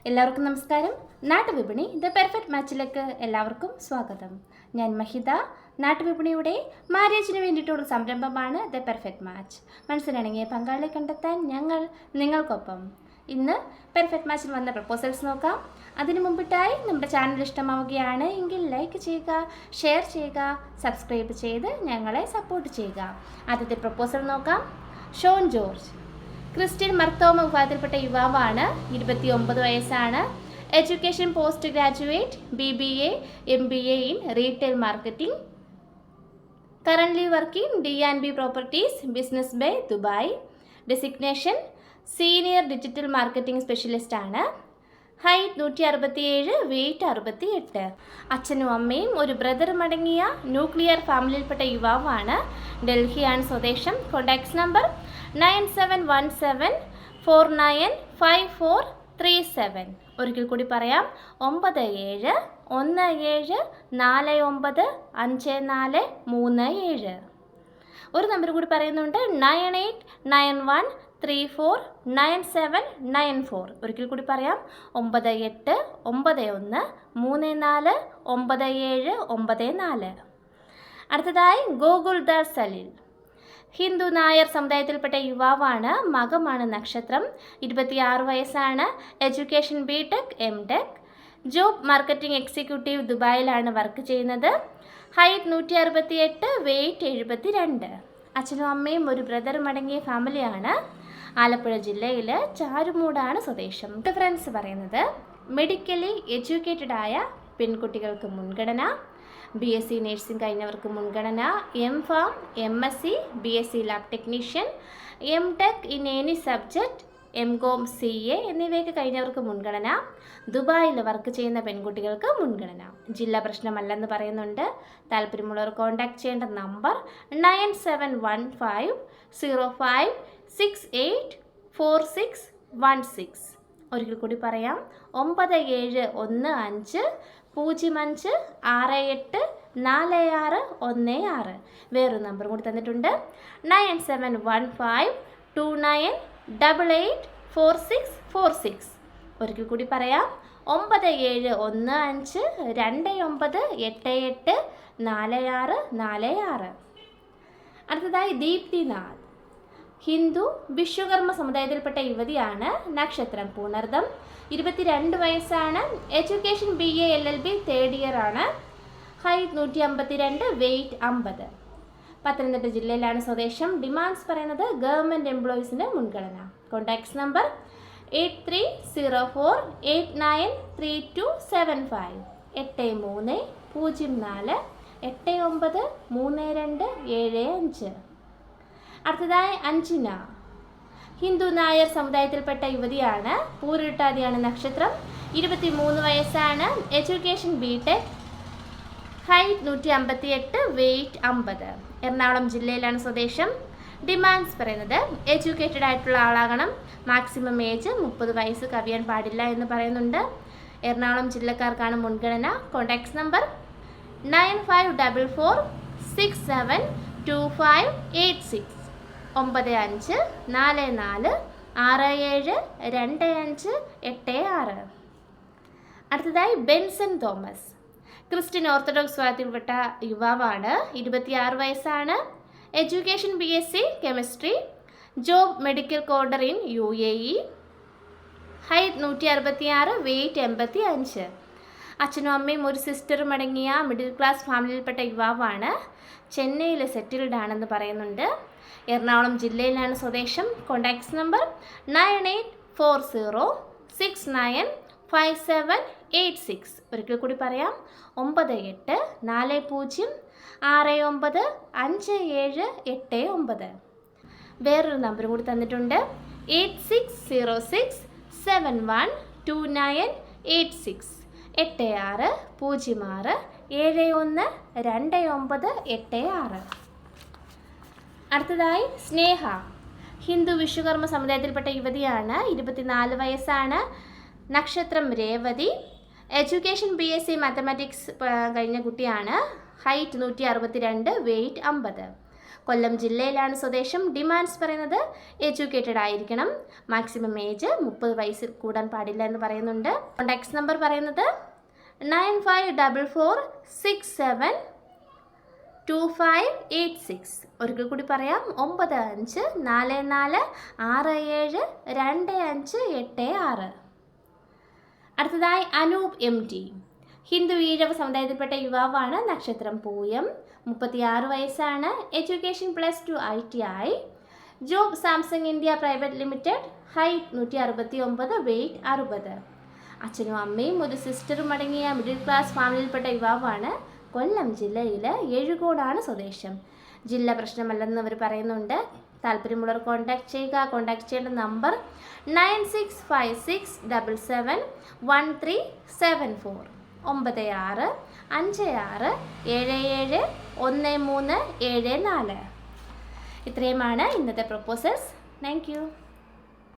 എല്ലാവർക്കും നമസ്കാരം. നാട്ടുവിപണി the perfect മാച്ചിലേക്ക് എല്ലാവർക്കും സ്വാഗതം. ഞാൻ മഹിത. നാട്ടുവിപണിയുടെ മാരേജിന് വേണ്ടിയിട്ടുള്ള സംരംഭമാണ് ദ പെർഫെക്റ്റ് മാച്ച്. മനസ്സിലിണങ്ങിയ പങ്കാളിയെ കണ്ടെത്താൻ ഞങ്ങൾ നിങ്ങൾക്കൊപ്പം. ഇന്ന് പെർഫെക്റ്റ് മാച്ചിൽ വന്ന പ്രപ്പോസൽസ് നോക്കാം. അതിനു മുമ്പിട്ടായി നമ്മുടെ ചാനൽ ഇഷ്ടമാവുകയാണ് എങ്കിൽ ലൈക്ക് ചെയ്യുക, ഷെയർ ചെയ്യുക, സബ്സ്ക്രൈബ് ചെയ്ത് ഞങ്ങളെ സപ്പോർട്ട് ചെയ്യുക. ആദ്യത്തെ പ്രപ്പോസൽ നോക്കാം. ഷോൺ ജോർജ് ക്രിസ്ത്യൻ മർത്തോമ വിഭാഗത്തിൽപ്പെട്ട യുവാവാണ്. 29 വയസ്സാണ്. Education post graduate, BBA, MBA in retail marketing. Currently working D&B properties, business bay Dubai. Designation senior digital marketing specialist ആണ്. Height 167, weight 68. അച്ഛനും അമ്മയും ഒരു ബ്രദറും അടങ്ങിയ ന്യൂക്ലിയർ ഫാമിലിയിൽപ്പെട്ട യുവാവാണ്. ഡൽഹിയാണ് സ്വദേശം. Contacts number 9717495437. ഒരിക്കൽ കൂടി പറയാം, 9717495437. ഒരു നമ്പർ കൂടി പറയുന്നുണ്ട്, 9891349794. ഒരിക്കൽ കൂടി പറയാം, 9891349794. അടുത്തതായി ഗോകുൽദാസ് സലീൽ. ഹിന്ദു നായർ സമുദായത്തിൽപ്പെട്ട യുവാവാണ്. മകമാണ് നക്ഷത്രം. 26 വയസ്സാണ്. Education BTech, MTech. Job marketing executive, ദുബായിലാണ് വർക്ക് ചെയ്യുന്നത്. Height 168, weight 72. അച്ഛനും അമ്മയും ഒരു ബ്രദറും അടങ്ങിയ ഫാമിലിയാണ്. ആലപ്പുഴ ജില്ലയിൽ ചാരുമൂടാണ് സ്വദേശം. ഫ്രണ്ട്സ് പറയുന്നത്, മെഡിക്കലി എഡ്യൂക്കേറ്റഡ് ആയ പെൺകുട്ടികൾക്ക് മുൻഗണന, BSc നഴ്സിംഗ് കഴിഞ്ഞവർക്ക് മുൻഗണന, MPharm, MSc, BSc lab technician, MTech in any subject, MCom, CA എന്നിവയൊക്കെ കഴിഞ്ഞവർക്ക് മുൻഗണന. ദുബായിൽ വർക്ക് ചെയ്യുന്ന പെൺകുട്ടികൾക്ക് മുൻഗണന. ജില്ലാ പ്രശ്നമല്ലെന്ന് പറയുന്നുണ്ട്. താല്പര്യമുള്ളവർ കോൺടാക്ട് ചെയ്യേണ്ട നമ്പർ 971505684616. ഒരിക്കൽ കൂടി പറയാം, 971505684616. വേറൊരു നമ്പർ കൂടി തന്നിട്ടുണ്ട്, 971529884646. ഒരിക്കൽ കൂടി പറയാം, 971529884646. അടുത്തതായി ദീപ്തിനാഥ്. ഹിന്ദു വിശ്വകർമ്മ സമുദായത്തിൽപ്പെട്ട യുവതിയാണ്. നക്ഷത്രം പൂണർദം. 22 വയസ്സാണ്. Education BA LLB third year ആണ്. Height 152, weight 50. പത്തനംതിട്ട ജില്ലയിലാണ് സ്വദേശം. ഡിമാൻഡ്സ് പറയുന്നത് ഗവൺമെൻറ് എംപ്ലോയീസിൻ്റെ മുൻഗണന. Contacts number 8304893275 8304893275. അടുത്തതായി അഞ്ജന. ഹിന്ദു നായർ സമുദായത്തിൽപ്പെട്ട യുവതിയാണ്. പൂരിട്ടാതിയാണ് നക്ഷത്രം. 23 വയസ്സാണ്. Education BTech. Height 158, weight 50. Ernakulam ജില്ലയിലാണ് സ്വദേശം. ഡിമാൻഡ്സ് പറയുന്നത് എഡ്യൂക്കേറ്റഡ് ആയിട്ടുള്ള ആളാകണം. മാക്സിമം ഏജ് 30 വയസ്സ് കവിയാൻ പാടില്ല എന്ന് പറയുന്നുണ്ട്. എറണാകുളം ജില്ലക്കാർക്കാണ് മുൻഗണന. Contacts number 9544672586 9544672586. അടുത്തതായി ബെൻസൺ തോമസ്. ക്രിസ്ത്യൻ ഓർത്തഡോക്സ് വിഭാഗത്തിൽപ്പെട്ട യുവാവാണ്. 26 വയസ്സാണ്. Education BSc chemistry. Job medical coder in UAE. Height 166, weight 85. അച്ഛനും അമ്മയും ഒരു സിസ്റ്ററും അടങ്ങിയ മിഡിൽ ക്ലാസ് ഫാമിലിയിൽപ്പെട്ട യുവാവാണ്. ചെന്നൈയിൽ സെറ്റിൽഡ് ആണെന്ന് പറയുന്നുണ്ട്. എറണാകുളം ജില്ലയിലാണ് സ്വദേശം. Contacts number 9840695786. ഒരിക്കൽ കൂടി പറയാം, 9840695789. വേറൊരു നമ്പർ കൂടി തന്നിട്ടുണ്ട്, 8606712986 8606712986. അടുത്തതായി സ്നേഹ. ഹിന്ദു വിശ്വകർമ്മ സമുദായത്തിൽപ്പെട്ട യുവതിയാണ്. 24 വയസ്സാണ്. നക്ഷത്രം രേവതി. എഡ്യൂക്കേഷൻ BSc മാത്തമാറ്റിക്സ് കഴിഞ്ഞ കുട്ടിയാണ്. Height 162, weight 50. കൊല്ലം ജില്ലയിലാണ് സ്വദേശം. ഡിമാൻഡ്സ് പറയുന്നത് എഡ്യൂക്കേറ്റഡ് ആയിരിക്കണം. മാക്സിമം ഏജ് 30 വയസ്സിൽ കൂടാൻ പാടില്ല എന്ന് പറയുന്നുണ്ട്. കോൺടാക്ട്സ് നമ്പർ പറയുന്നത് 9544672586. ഒരിക്കൽ കൂടി പറയാം, 9544672586. അടുത്തതായി അനൂപ് MT. ഹിന്ദു ഈഴവ സമുദായത്തിൽപ്പെട്ട യുവാവാണ്. നക്ഷത്രം പൂയം. 36 വയസ്സാണ്. Education +2 ITI. Job Samsung India private limited. Height 169, weight 60. അച്ഛനും അമ്മയും ഒരു സിസ്റ്ററും അടങ്ങിയ മിഡിൽ ക്ലാസ് ഫാമിലിയിൽപ്പെട്ട യുവാവാണ്. കൊല്ലം ജില്ലയിൽ എഴുകോടാണ് സ്വദേശം. ജില്ല പ്രശ്നമല്ലെന്ന് അവർ പറയുന്നുണ്ട്. താല്പര്യമുള്ളവർ കോൺടാക്ട് ചെയ്യുക. കോൺടാക്ട് ചെയ്യേണ്ട നമ്പർ 9656771374 9656771374. ഇത്രയുമാണ് ഇന്നത്തെ പ്രൊപ്പോസൽസ്. Thank you.